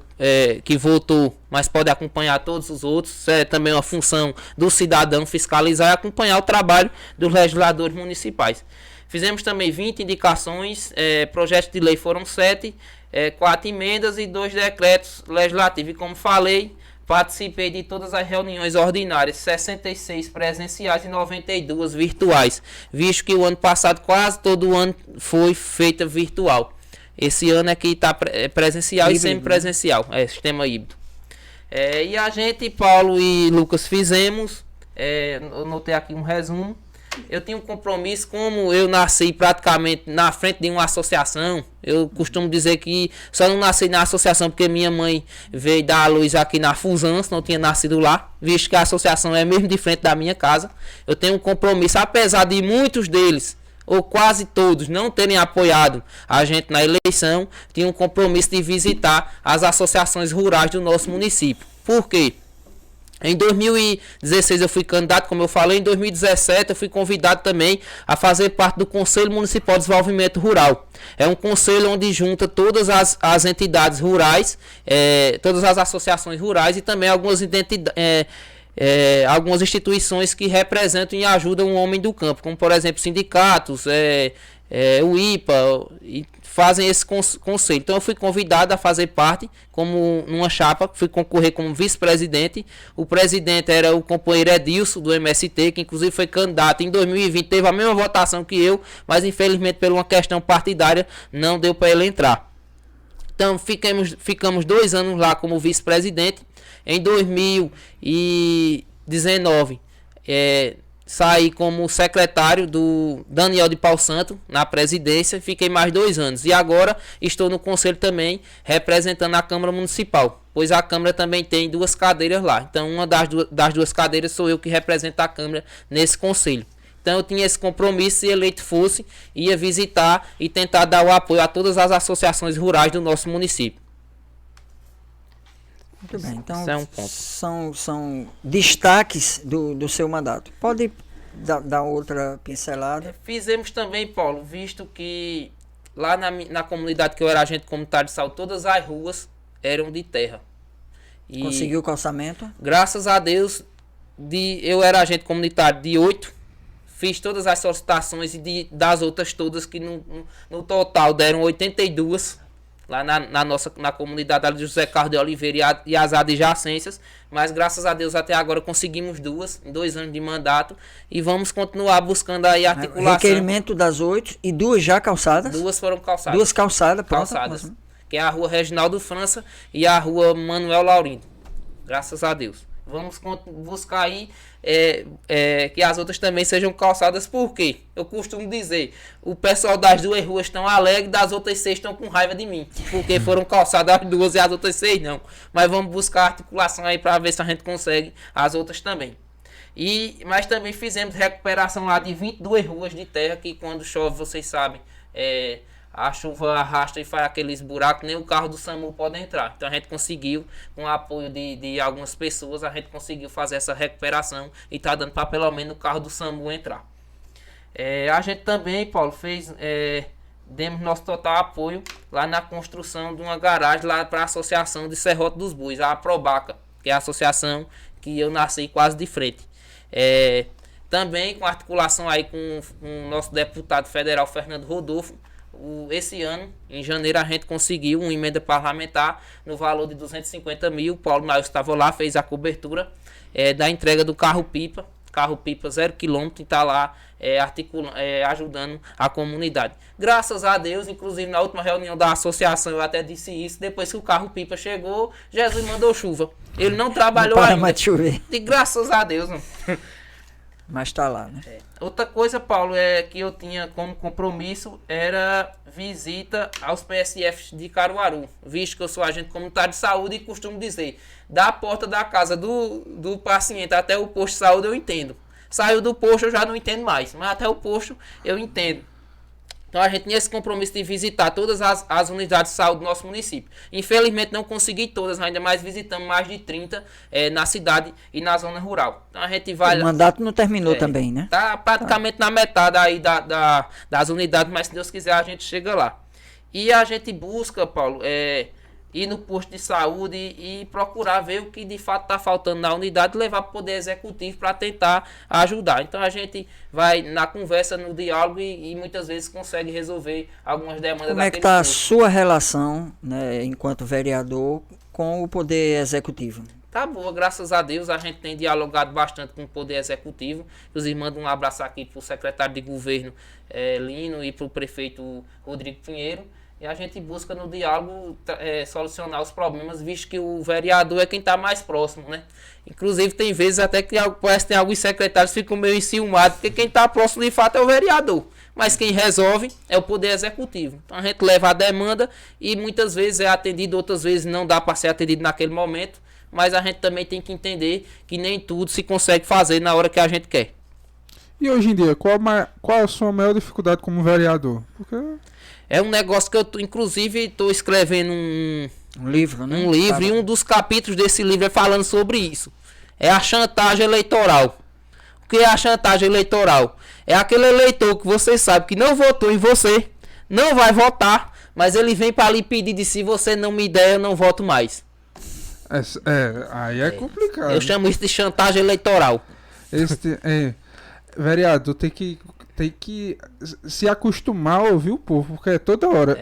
que votou, mas pode acompanhar todos os outros. É também uma função do cidadão fiscalizar e acompanhar o trabalho dos legisladores municipais. Fizemos também 20 indicações, projetos de lei foram 7, 4 emendas e 2 decretos legislativos. E como falei, participei de todas as reuniões ordinárias, 66 presenciais e 92 virtuais, visto que o ano passado quase todo o ano foi feita virtual. Esse ano é que está presencial híbrido, e semipresencial, sistema híbrido. E a gente, Paulo e Lucas, fizemos, eu notei aqui um resumo, Eu tinha um compromisso, como eu nasci praticamente na frente de uma associação. Eu costumo dizer que só não nasci na associação porque minha mãe veio dar a luz aqui na Fusão, não tinha nascido lá, visto que a associação é mesmo de frente da minha casa. Eu tenho um compromisso, apesar de muitos deles, ou quase todos, não terem apoiado a gente na eleição, tinha um compromisso de visitar as associações rurais do nosso município. Por quê? Em 2016 eu fui candidato, como eu falei. Em 2017 eu fui convidado também a fazer parte do Conselho Municipal de Desenvolvimento Rural. É um conselho onde junta todas as entidades rurais, todas as associações rurais e também algumas algumas instituições que representam e ajudam o homem do campo, como por exemplo sindicatos, o IPA, e fazem esse conselho. Então eu fui convidado a fazer parte como numa chapa, fui concorrer como vice-presidente. O presidente era o companheiro Edilson do MST, que inclusive foi candidato em 2020, teve a mesma votação que eu, mas infelizmente por uma questão partidária não deu para ele entrar. Então ficamos 2 anos lá como vice-presidente. Em 2019 saí como secretário do Daniel de Pau Santo na presidência, fiquei mais 2 anos. E agora estou no conselho também, representando a Câmara Municipal, pois a Câmara também tem 2 cadeiras lá. Então uma das 2 cadeiras sou eu que represento a Câmara nesse conselho. Então eu tinha esse compromisso, se eleito fosse, ia visitar e tentar dar o apoio a todas as associações rurais do nosso município. Muito bem, então Isso é um ponto. São destaques do seu mandato. Pode dar outra pincelada? Fizemos também, Paulo, visto que lá na comunidade que eu era agente comunitário de saúde, todas as ruas eram de terra. E Conseguiu o calçamento? graças a Deus, eu era agente comunitário de 8, fiz todas as solicitações e das outras todas, que no total deram 82. Lá na comunidade ali de José Carlos de Oliveira e as adjacências, mas graças a Deus até agora conseguimos 2 em 2 anos de mandato e vamos continuar buscando aí a articulação. Requerimento das 8 e 2 já calçadas? 2 foram calçadas. 2 calçadas, pronto. Calçadas, que é a rua Reginaldo França e a rua Manuel Laurindo, graças a Deus. Vamos buscar aí que as outras também sejam calçadas, porque eu costumo dizer, o pessoal das 2 ruas estão alegres, das outras 6 estão com raiva de mim, porque foram calçadas as 2 e as outras 6 não. Mas vamos buscar articulação aí para ver se a gente consegue as outras também. Mas também fizemos recuperação lá de 22 ruas de terra, que quando chove, vocês sabem, a chuva arrasta e faz aqueles buracos, nem o carro do SAMU pode entrar. Então a gente conseguiu, com o apoio de algumas pessoas, a gente conseguiu fazer essa recuperação e está dando para pelo menos o carro do SAMU entrar. A gente também, Paulo, demos nosso total apoio lá na construção de uma garagem lá para a Associação de Serrote dos Bois, a Probaca, que é a associação que eu nasci quase de frente. Também com articulação aí com o nosso deputado federal Fernando Rodolfo. Esse ano, em janeiro, a gente conseguiu uma emenda parlamentar no valor de 250 mil. O Paulo Nail estava lá, fez a cobertura da entrega do carro-pipa 0 km, e está lá ajudando a comunidade. Graças a Deus, inclusive na última reunião da associação eu até disse isso, depois que o carro-pipa chegou, Jesus mandou chuva. Ele não trabalhou não para ainda. mais de chover. E graças a Deus, não. Mas está lá, né? Outra coisa, Paulo, que eu tinha como compromisso era visita aos PSFs de Caruaru, visto que eu sou agente comunitário de saúde e costumo dizer, da porta da casa do paciente até o posto de saúde eu entendo. Saiu do posto eu já não entendo mais, mas até o posto eu entendo. Então a gente tinha esse compromisso de visitar todas as unidades de saúde do nosso município. Infelizmente não consegui todas, ainda mais visitamos mais de 30 na cidade e na zona rural. Então a gente vai... O mandato não terminou também, né? Tá praticamente na metade aí das unidades, mas se Deus quiser a gente chega lá. E a gente busca, Paulo, ir no posto de saúde e procurar ver o que de fato está faltando na unidade e levar para o Poder Executivo para tentar ajudar. Então a gente vai na conversa, no diálogo e muitas vezes consegue resolver algumas demandas. Como é que está a sua relação, né, enquanto vereador, com o Poder Executivo? Tá boa, graças a Deus, a gente tem dialogado bastante com o Poder Executivo. Inclusive, mando um abraço aqui para o secretário de Governo, Lino, e para o prefeito Rodrigo Pinheiro. e a gente busca no diálogo solucionar os problemas, visto que o vereador é quem está mais próximo, né? Inclusive tem vezes até que parece que tem alguns secretários que ficam meio enciumados, porque quem está próximo de fato é o vereador, mas quem resolve é o Poder Executivo. Então a gente leva a demanda e muitas vezes é atendido, outras vezes não dá para ser atendido naquele momento, mas a gente também tem que entender que nem tudo se consegue fazer na hora que a gente quer. E hoje em dia, qual a sua maior dificuldade como vereador? Porque... É um negócio que eu, inclusive, estou escrevendo um livro, né? Um livro, e um dos capítulos desse livro é falando sobre isso. É a chantagem eleitoral. O que é a chantagem eleitoral? É aquele eleitor que você sabe que não votou em você, não vai votar, mas ele vem para lhe pedir de se você não me der, eu não voto mais. Aí é complicado. Eu chamo isso de chantagem eleitoral. Vereador tem que se acostumar a ouvir o povo, porque toda hora,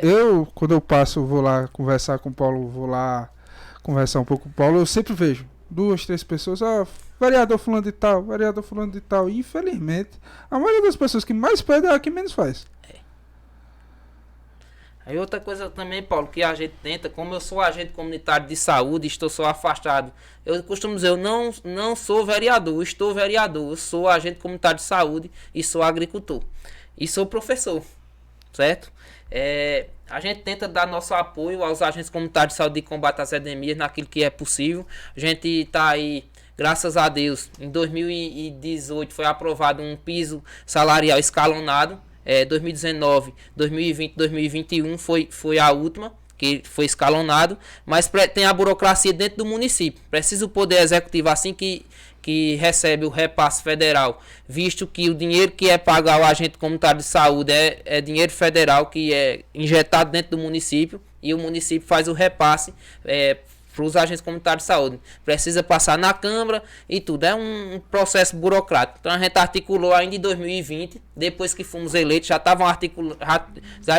quando eu passo, vou lá conversar com o Paulo, vou lá conversar um pouco com o Paulo, eu sempre vejo 2, 3 pessoas, vereador fulano de tal, vereador fulano de tal, e infelizmente, a maioria das pessoas que mais pedem é a que menos faz. Aí outra coisa também, Paulo, que a gente tenta, como eu sou agente comunitário de saúde, estou só afastado, eu costumo dizer, eu não sou vereador, estou vereador, eu sou agente comunitário de saúde e sou agricultor. E sou professor, certo? A gente tenta dar nosso apoio aos agentes comunitários de saúde e combate às endemias naquilo que é possível. A gente está aí, graças a Deus, em 2018 foi aprovado um piso salarial escalonado. 2019, 2020, 2021 foi a última que foi escalonado, mas tem a burocracia dentro do município. Precisa o Poder Executivo, assim que recebe o repasse federal, visto que o dinheiro que é pago ao agente comunitário de saúde é dinheiro federal que é injetado dentro do município, e o município faz o repasse para os agentes comunitários de saúde. Precisa passar na Câmara e tudo. É um processo burocrático. Então a gente articulou ainda em 2020, depois que fomos eleitos, já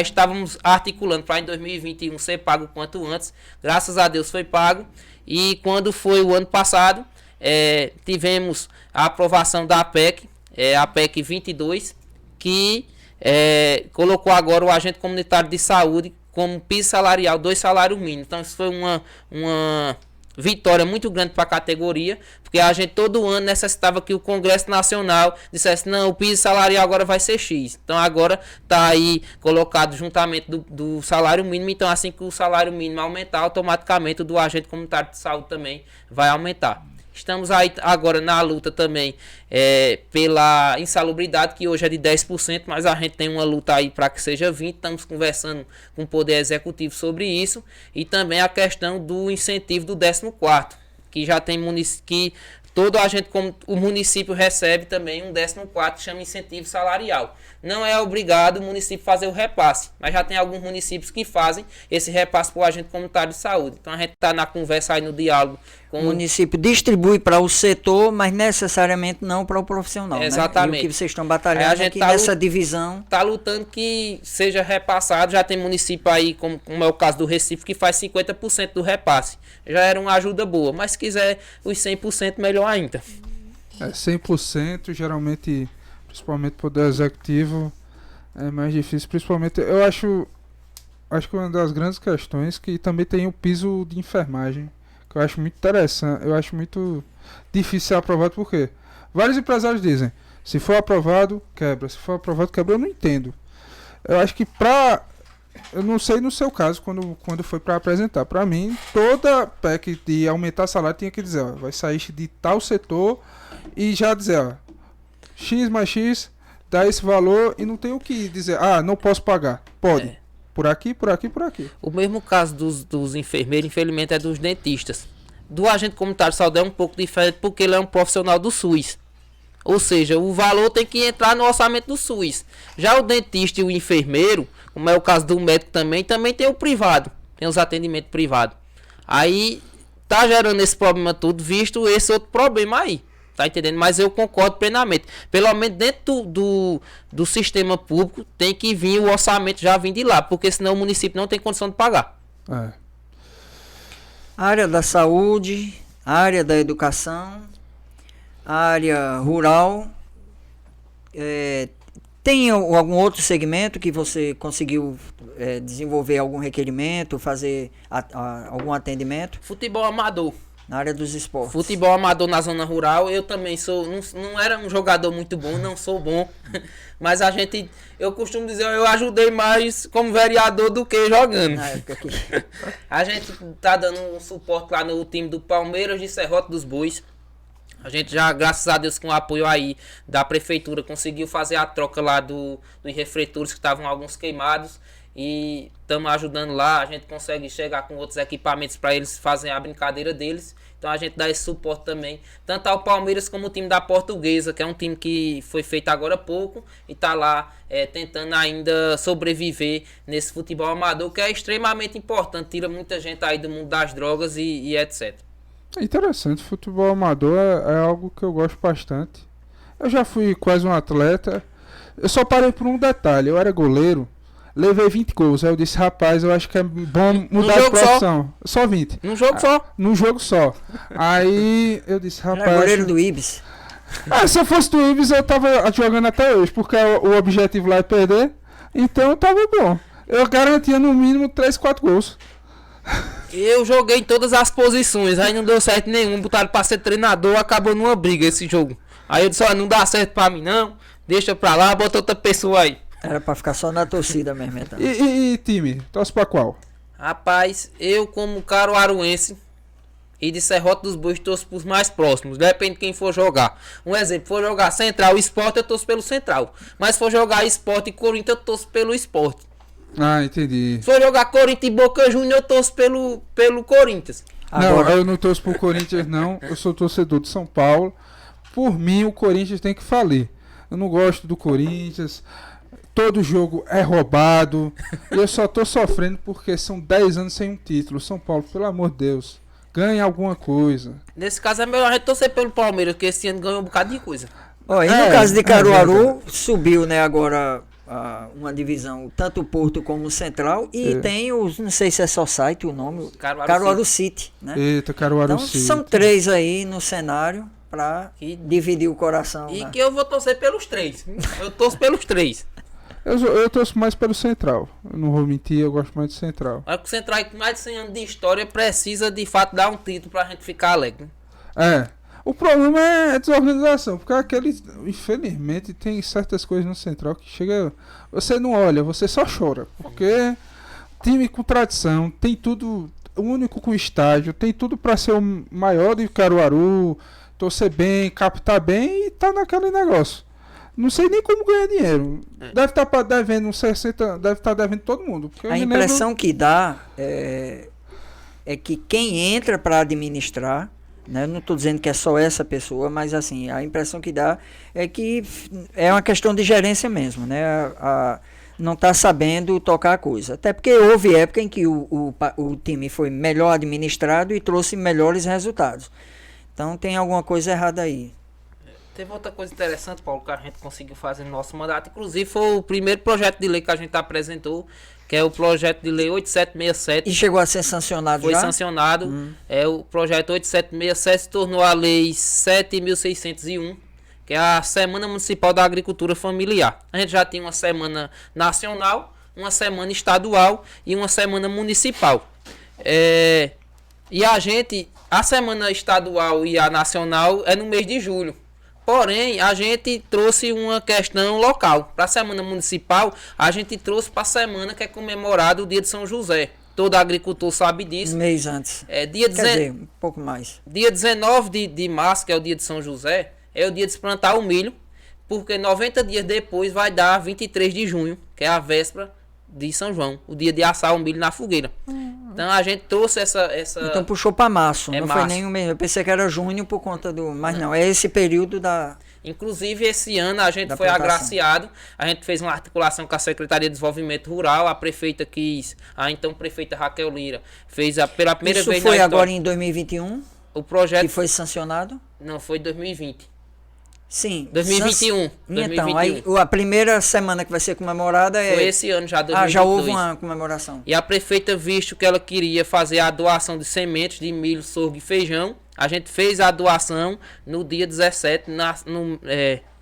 estávamos articulando para em 2021 ser pago o quanto antes. Graças a Deus foi pago. E quando foi o ano passado, tivemos a aprovação da APEC, a PEC 22, que colocou agora o agente comunitário de saúde como piso salarial, 2 salários mínimos. Então isso foi uma vitória muito grande para a categoria, porque a gente todo ano necessitava que o Congresso Nacional dissesse, não, o piso salarial agora vai ser X. Então agora está aí colocado juntamente do salário mínimo, então assim que o salário mínimo aumentar, automaticamente o do agente comunitário de saúde também vai aumentar. Estamos aí agora na luta também pela insalubridade, que hoje é de 10%, mas a gente tem uma luta aí para que seja 20%. Estamos conversando com o Poder Executivo sobre isso. E também a questão do incentivo do 14º, que já tem que todo agente, como o município recebe também um 14º, que chama incentivo salarial. Não é obrigado o município fazer o repasse, mas já tem alguns municípios que fazem esse repasse para o agente comunitário de saúde. Então a gente está na conversa aí, no diálogo com o município distribui para o setor, mas necessariamente não para o profissional. Exatamente. Né? E o que vocês estão batalhando é que nessa divisão está lutando que seja repassado. Já tem município aí, como é o caso do Recife, que faz 50% do repasse. Já era uma ajuda boa, mas se quiser os 100%, melhor ainda. 100%, geralmente, principalmente Poder Executivo, é mais difícil. Principalmente, eu acho que uma das grandes questões que também tem o piso de enfermagem, que eu acho muito interessante, eu acho muito difícil ser aprovado, porque vários empresários dizem, se for aprovado, quebra, se for aprovado, quebra. Eu não entendo. Eu acho que eu não sei no seu caso, quando foi para apresentar, para mim, toda PEC de aumentar salário tinha que dizer, vai sair de tal setor e já dizer, X mais X, dá esse valor, e não tem o que dizer, não posso pagar. Pode. Por aqui, por aqui, por aqui. O mesmo caso dos enfermeiros, infelizmente, é dos dentistas. Do agente comunitário de saúde é um pouco diferente, porque ele é um profissional do SUS. Ou seja, o valor tem que entrar no orçamento do SUS. Já o dentista e o enfermeiro, como é o caso do médico também tem o privado. Tem os atendimentos privados. Aí tá gerando esse problema todo, visto esse outro problema aí. Tá entendendo? Mas eu concordo plenamente. Pelo menos dentro do sistema público tem que vir o orçamento já vir de lá, porque senão o município não tem condição de pagar. A área da saúde, a área da educação, a área rural, Tem algum outro segmento que você conseguiu desenvolver algum requerimento, fazer algum atendimento? Futebol amador. Na área dos esportes. Futebol amador na zona rural, eu também sou, não era um jogador muito bom, não sou bom, mas eu costumo dizer, eu ajudei mais como vereador do que jogando. Na época que... A gente tá dando um suporte lá no time do Palmeiras de Serrote dos Bois. A gente já, graças a Deus, com o apoio aí da prefeitura, conseguiu fazer a troca lá dos refletores que estavam alguns queimados. E estamos ajudando lá, a gente consegue chegar com outros equipamentos para eles fazerem a brincadeira deles. Então a gente dá esse suporte também, tanto ao Palmeiras como o time da Portuguesa, que é um time que foi feito agora há pouco e está lá tentando ainda sobreviver nesse futebol amador, que é extremamente importante, tira muita gente aí do mundo das drogas e etc. Interessante, futebol amador é algo que eu gosto bastante. Eu já fui quase um atleta, eu só parei por um detalhe, eu era goleiro. Levei 20 gols. Aí eu disse, rapaz, eu acho que é bom mudar de profissão. Só 20. Num jogo só? Num jogo só. Aí eu disse, rapaz... Era goleiro do Ibis. Se eu fosse do Ibis, eu tava jogando até hoje, porque o objetivo lá é perder. Então tava bom. Eu garantia no mínimo 3, 4 gols. Eu joguei em todas as posições, aí não deu certo nenhum. Botaram pra ser treinador, acabou numa briga esse jogo. Aí eu disse, ó, não dá certo pra mim não. Deixa pra lá, bota outra pessoa aí. Era pra ficar só na torcida mesmo, então. E time? Torce pra qual? Rapaz, eu como caruaruense e de Serrote dos Bois torço pros mais próximos. Depende de quem for jogar. Um exemplo, for jogar Central e Sport, eu torço pelo Central. Mas se for jogar Sport e Corinthians, eu torço pelo Sport. Ah, entendi. Se for jogar Corinthians e Boca Juniors, eu torço pelo Corinthians. Não, eu não torço pro Corinthians não. Eu sou torcedor de São Paulo. Por mim, o Corinthians tem que falir. Eu não gosto do Corinthians. Todo jogo é roubado. E eu só tô sofrendo porque são 10 anos sem um título. São Paulo, pelo amor de Deus, ganha alguma coisa. Nesse caso é melhor a gente torcer pelo Palmeiras, que esse ano ganhou um bocado de coisa. Ó, e no caso de Caruaru, subiu, né, agora uma divisão, tanto o Porto como o Central. E tem os, não sei se é só site o nome, Caruaru City, né? Eita, Caruaru então, City. São 3 aí no cenário pra dividir o coração. E né? que eu vou torcer pelos 3. Eu torço pelos 3. Eu torço mais pelo Central. Eu não vou mentir, eu gosto mais do Central. Olha que o Central, com mais de 100 anos de história, precisa de fato dar um título pra gente ficar alegre. O problema é a desorganização, porque aqueles, infelizmente, tem certas coisas no Central que chega, você não olha, você só chora, porque time com tradição, tem tudo, o único com estádio, tem tudo pra ser o maior de Caruaru, torcer bem, captar bem e tá naquele negócio. Não sei nem como ganhar dinheiro. Deve estar devendo 60, deve estar devendo todo mundo. A impressão que dá é que quem entra para administrar, né, não estou dizendo que é só essa pessoa, mas assim, a impressão que dá é que é uma questão de gerência mesmo, né? Não está sabendo tocar a coisa. Até porque houve época em que o time foi melhor administrado e trouxe melhores resultados. Então tem alguma coisa errada aí. Teve outra coisa interessante, Paulo, que a gente conseguiu fazer no nosso mandato. Inclusive, foi o primeiro projeto de lei que a gente apresentou, que é o projeto de lei 8767. E chegou a ser sancionado já? Foi sancionado. O projeto 8767 se tornou a lei 7.601, que é a Semana Municipal da Agricultura Familiar. A gente já tinha uma semana nacional, uma semana estadual e uma semana municipal. E a semana estadual e a nacional é no mês de julho. Porém, a gente trouxe uma questão local. Para a semana municipal, a gente trouxe para a semana que é comemorado o dia de São José. Todo agricultor sabe disso. Um mês antes. Quer dizer, um pouco mais. Dia 19 de março, que é o dia de São José, é o dia de se plantar o milho, porque 90 dias depois vai dar 23 de junho, que é a véspera de São João, o dia de assar o milho na fogueira. Então a gente trouxe essa... Então puxou para março, não março. Foi nem o mês. Eu pensei que era junho por conta do... Mas não, é esse período da... Inclusive esse ano a gente foi plantação. agraciado, a gente fez uma articulação com a Secretaria de Desenvolvimento Rural, a prefeita a então prefeita Raquel Lira, fez pela primeira vez na história. Isso foi agora em 2021? O projeto... Que foi sancionado? Não, foi em 2020. Sim. 2021. Então, aí a primeira semana que vai ser comemorada foi esse ano já, 2022. Já houve uma comemoração. E a prefeita, visto que ela queria fazer a doação de sementes de milho, sorgo e feijão, a gente fez a doação no dia 17,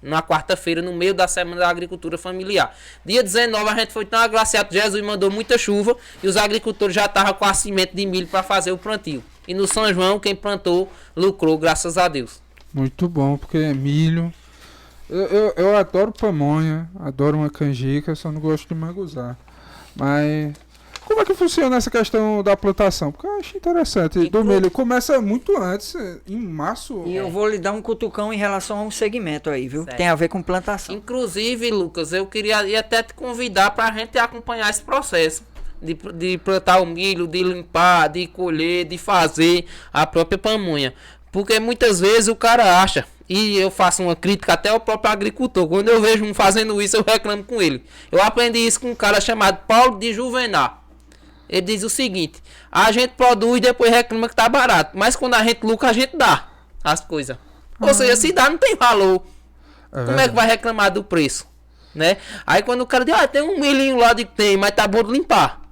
na quarta-feira, no meio da Semana da Agricultura Familiar. Dia 19 a gente foi tão agraciado, Jesus mandou muita chuva e os agricultores já estavam com a semente de milho para fazer o plantio. E no São João, quem plantou, lucrou, graças a Deus. Muito bom, porque é milho. Eu adoro pamonha, adoro uma canjica, só não gosto de manguzá. Mas como é que funciona essa questão da plantação? Porque eu acho interessante. Do milho começa muito antes, em março. E eu vou lhe dar um cutucão em relação a um segmento aí, viu? Certo. Tem a ver com plantação. Inclusive, Lucas, eu queria até te convidar para a gente acompanhar esse processo. De plantar o milho, de limpar, de colher, de fazer a própria pamonha. Porque muitas vezes o cara acha, e eu faço uma crítica até ao próprio agricultor, quando eu vejo um fazendo isso, eu reclamo com ele. Eu aprendi isso com um cara chamado Paulo de Juvenal. Ele diz o seguinte: a gente produz e depois reclama que tá barato, mas quando a gente lucra, a gente dá as coisas. Ou seja, se dá, não tem valor. Como é que vai reclamar do preço? Né? Aí quando o cara diz, tem um milhinho lá de tem, mas tá bom de limpar.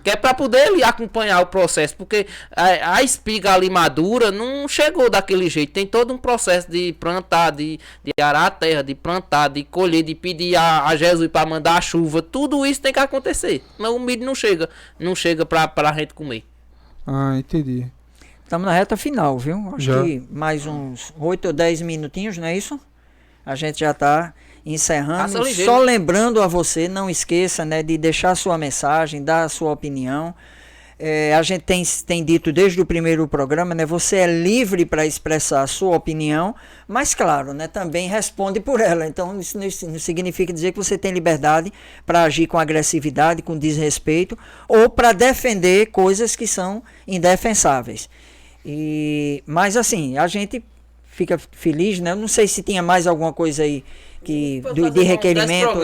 Que é para poder ele acompanhar o processo, porque a espiga ali madura não chegou daquele jeito. Tem todo um processo de plantar, de arar a terra, de plantar, de colher, de pedir a Jesus para mandar a chuva. Tudo isso tem que acontecer. Não, o milho não chega para a gente comer. Ah, entendi. Estamos na reta final, viu? Acho Já. que mais uns 8 ou 10 minutinhos, não é isso? A gente já está encerrando. Passa ligeiro. Só lembrando a você, não esqueça, né, de deixar sua mensagem, dar a sua opinião. A gente tem dito desde o primeiro programa, né, você é livre para expressar a sua opinião, mas claro, né, também responde por ela. Então isso não significa dizer que você tem liberdade para agir com agressividade, com desrespeito, ou para defender coisas que são indefensáveis. Mas assim, a gente fica feliz, né? Eu não sei se tinha mais alguma coisa aí de requerimento,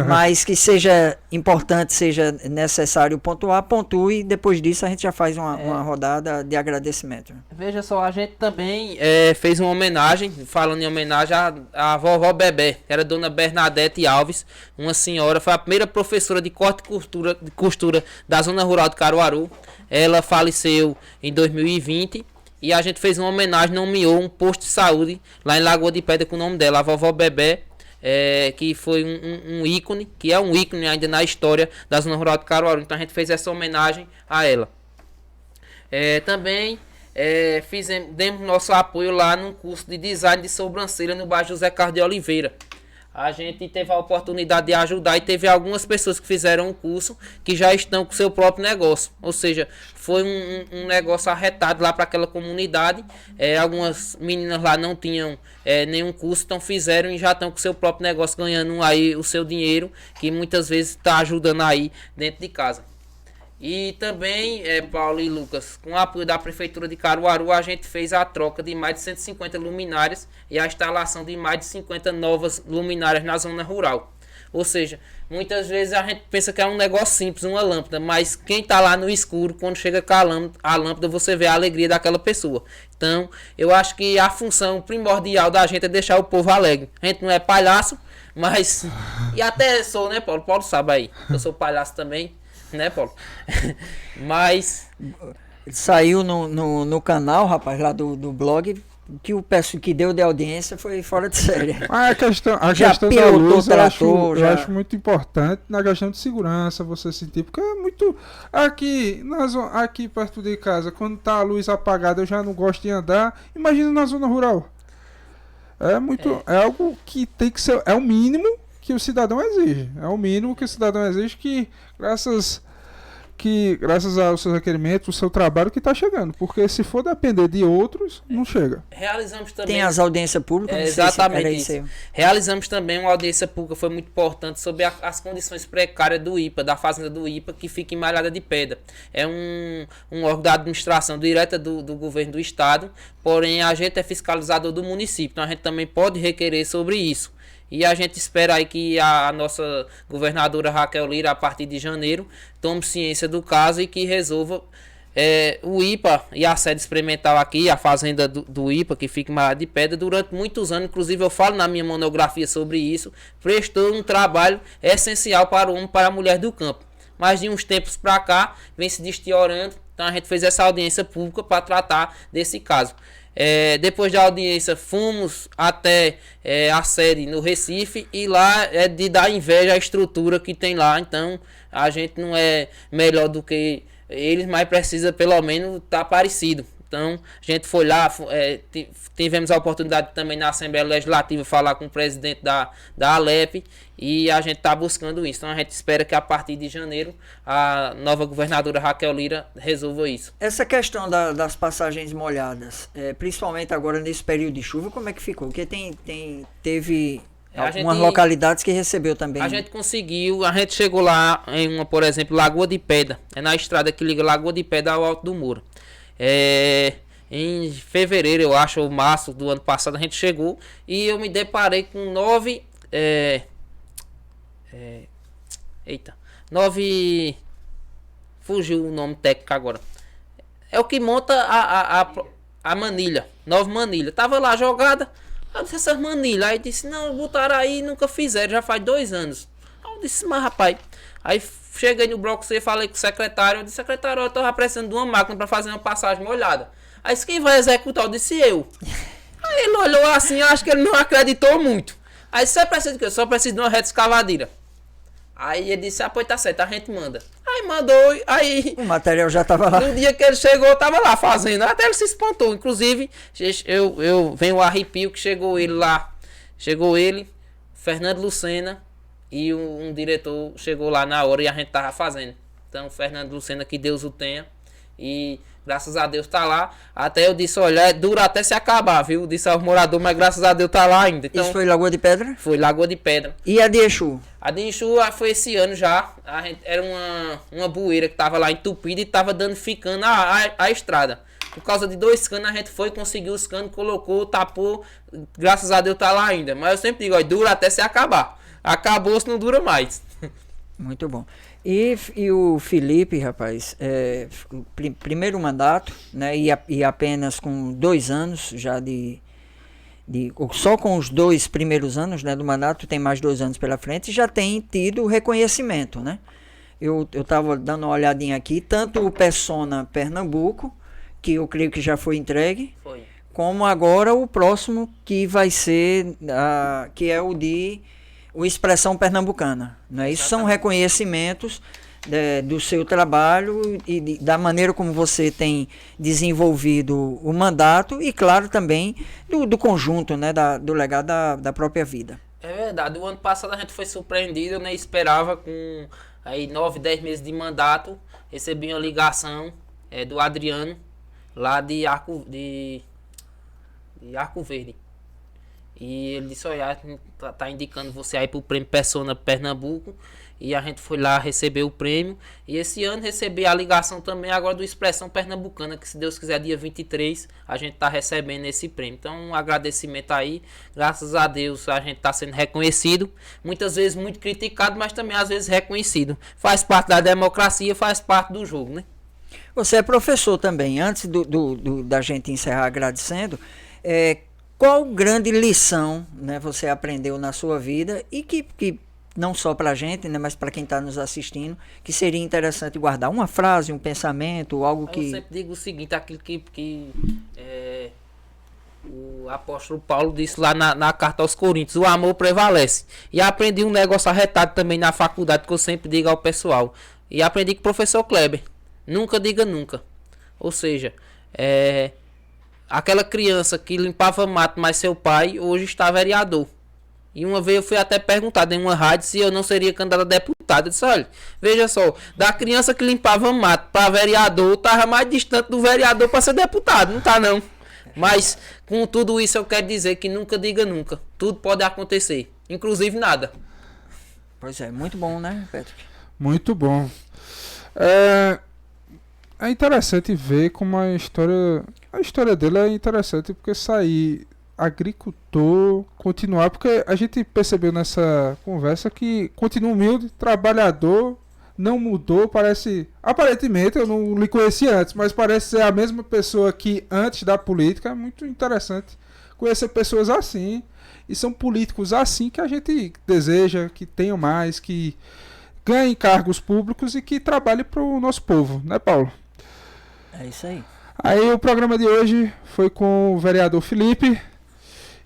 mas que seja importante, seja necessário pontuar, pontue, depois disso a gente já faz uma rodada de agradecimento. Veja só, a gente também fez uma homenagem, falando em homenagem à vovó Bebé, que era Dona Bernadette Alves, uma senhora, foi a primeira professora de corte e costura da zona rural de Caruaru. Ela faleceu em 2020. E a gente fez uma homenagem, nomeou um posto de saúde lá em Lagoa de Pedra com o nome dela, a vovó Bebé, que foi um ícone, que é um ícone ainda na história da zona rural de Caruaru. Então a gente fez essa homenagem a ela. Também demos nosso apoio lá num curso de design de sobrancelha no bairro José Carlos de Oliveira. A gente teve a oportunidade de ajudar e teve algumas pessoas que fizeram o curso que já estão com seu próprio negócio. Ou seja, foi um negócio arretado lá para aquela comunidade. Algumas meninas lá não tinham nenhum curso, então fizeram e já estão com seu próprio negócio, ganhando aí o seu dinheiro, que muitas vezes está ajudando aí dentro de casa. E também, Paulo e Lucas, com o apoio da Prefeitura de Caruaru, a gente fez a troca de mais de 150 luminárias e a instalação de mais de 50 novas luminárias na zona rural. Ou seja, muitas vezes a gente pensa que é um negócio simples, uma lâmpada, mas quem está lá no escuro, quando chega com a lâmpada, você vê a alegria daquela pessoa. Então, eu acho que a função primordial da gente é deixar o povo alegre. A gente não é palhaço, mas... E até sou, né, Paulo? Paulo sabe aí. Eu sou palhaço também. Né, Paulo? Mas saiu no canal, rapaz, lá do blog, que o que deu de audiência foi fora de série. A questão da luz eu acho muito importante na questão de segurança, você sentir, porque é muito aqui perto de casa, quando tá a luz apagada, eu já não gosto de andar. Imagina na zona rural. É algo que tem que ser, é o mínimo que o cidadão exige. É o mínimo que o cidadão exige, que graças aos seus requerimentos, o seu trabalho que está chegando. Porque se for depender de outros, não chega. Realizamos também... Tem as audiências públicas. Exatamente isso. Realizamos também uma audiência pública, foi muito importante, sobre as condições precárias do IPA, da fazenda do IPA, que fica em Malhada de Pedra. É um órgão da administração direta do governo do estado, porém a gente é fiscalizador do município, então a gente também pode requerer sobre isso. E a gente espera aí que a nossa governadora Raquel Lira, a partir de janeiro, tome ciência do caso e que resolva o IPA e a sede experimental aqui, a fazenda do IPA, que fica em Malhada de Pedra, durante muitos anos, inclusive eu falo na minha monografia sobre isso, prestou um trabalho essencial para o homem e para a mulher do campo. Mas de uns tempos para cá, vem se deteriorando, então a gente fez essa audiência pública para tratar desse caso. Depois da audiência, fomos até a sede no Recife, e lá é de dar inveja à estrutura que tem lá. Então a gente não é melhor do que eles, mas precisa pelo menos estar parecido. Então a gente foi lá, tivemos a oportunidade também na Assembleia Legislativa falar com o presidente da Alep, e a gente está buscando isso. Então a gente espera que a partir de janeiro a nova governadora Raquel Lira resolva isso. Essa questão das passagens molhadas, principalmente agora nesse período de chuva, como é que ficou? Porque teve algumas localidades que recebeu também. A gente conseguiu, a gente chegou lá em uma, por exemplo, Lagoa de Pedra, é na estrada que liga Lagoa de Pedra ao Alto do Moura. Em fevereiro, eu acho, ou março do ano passado, a gente chegou e eu me deparei com 9. Fugiu o nome técnico agora. É o que monta a manilha. 9 manilhas. Tava lá jogada. Eu disse, essas manilhas. Aí disse, não, botaram aí e nunca fizeram. Já faz 2 anos. Aí eu disse, mas rapaz. Aí cheguei no bloco C, falei com o secretário. Eu disse, secretário, eu tava precisando de uma máquina para fazer uma passagem molhada. Aí disse, quem vai executar? Eu disse, eu. Aí ele olhou assim, eu acho que ele não acreditou muito. Aí você precisa de quê? Eu só preciso de uma reta escavadeira. Aí ele disse, pois tá certo, a gente manda. Aí mandou, aí... O material já tava lá. No dia que ele chegou, eu tava lá fazendo. Até ele se espantou. Inclusive, eu venho o arrepio que chegou ele lá. Chegou ele, Fernando Lucena, e um diretor chegou lá na hora e a gente tava fazendo. Então, Fernando Lucena, que Deus o tenha. E graças a Deus tá lá. Até eu disse, olha, dura até se acabar, viu? Disse ao morador, mas graças a Deus tá lá ainda. Então, isso foi Lagoa de Pedra? Foi Lagoa de Pedra. E a de Exu? A de Exu foi esse ano já. Era uma bueira que tava lá entupida e tava danificando a estrada. Por causa de 2 canos, a gente foi, conseguiu os canos, colocou, tapou. Graças a Deus tá lá ainda. Mas eu sempre digo, ó, dura até se acabar. Acabou, se não dura mais. Muito bom. E o Felipe, rapaz, primeiro mandato, né, e apenas com 2 anos já só com os 2 primeiros anos, né, do mandato, tem mais 2 anos pela frente, já tem tido reconhecimento, né? Eu estava dando uma olhadinha aqui, tanto o Persona Pernambuco, que eu creio que já foi entregue, como agora o próximo que vai ser, que é o Expressão Pernambucana, né? Isso são reconhecimentos do seu trabalho e da maneira como você tem desenvolvido o mandato e, claro, também do conjunto, né? Do legado da própria vida. É verdade, o ano passado a gente foi surpreendido, eu nem esperava, com aí 9, 10 meses de mandato, recebi uma ligação do Adriano, lá de Arco Verde. E ele disse, olha, a gente tá indicando você aí pro prêmio Persona Pernambuco. E a gente foi lá receber o prêmio. E esse ano recebi a ligação também agora do Expressão Pernambucana, que se Deus quiser, dia 23, a gente tá recebendo esse prêmio. Então, um agradecimento aí. Graças a Deus a gente tá sendo reconhecido. Muitas vezes muito criticado, mas também às vezes reconhecido. Faz parte da democracia, faz parte do jogo, né? Você é professor também. Antes da gente encerrar agradecendo, qual grande lição, né, você aprendeu na sua vida e que não só para a gente, né, mas para quem está nos assistindo, que seria interessante guardar? Uma frase, um pensamento, algo que... Eu sempre digo o seguinte, aquilo que o apóstolo Paulo disse lá na carta aos Coríntios, o amor prevalece. E aprendi um negócio arretado também na faculdade, que eu sempre digo ao pessoal. E aprendi com o professor Kleber, nunca diga nunca. Ou seja, aquela criança que limpava mato, mas seu pai hoje está vereador. E uma vez eu fui até perguntado em uma rádio se eu não seria candidato a deputado. Eu disse, olha, veja só, da criança que limpava mato para vereador, estava mais distante do vereador para ser deputado, não tá não. Mas com tudo isso eu quero dizer que nunca diga nunca. Tudo pode acontecer, inclusive nada. Pois é, muito bom, né, Patrick? Muito bom. É interessante ver como a história dele é interessante, porque sair agricultor, continuar, porque a gente percebeu nessa conversa que continua humilde, trabalhador, não mudou, parece, aparentemente, eu não lhe conhecia antes, mas parece ser a mesma pessoa que antes da política. É muito interessante conhecer pessoas assim, e são políticos assim que a gente deseja que tenham mais, que ganhem cargos públicos e que trabalhem para o nosso povo, né, Paulo? É isso aí. Aí o programa de hoje foi com o vereador Felipe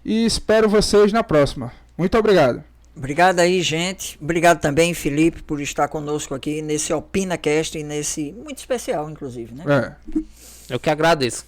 e espero vocês na próxima. Muito obrigado. Obrigado aí, gente. Obrigado também, Felipe, por estar conosco aqui nesse OpinaCast e nesse muito especial, inclusive, né? É. Eu que agradeço.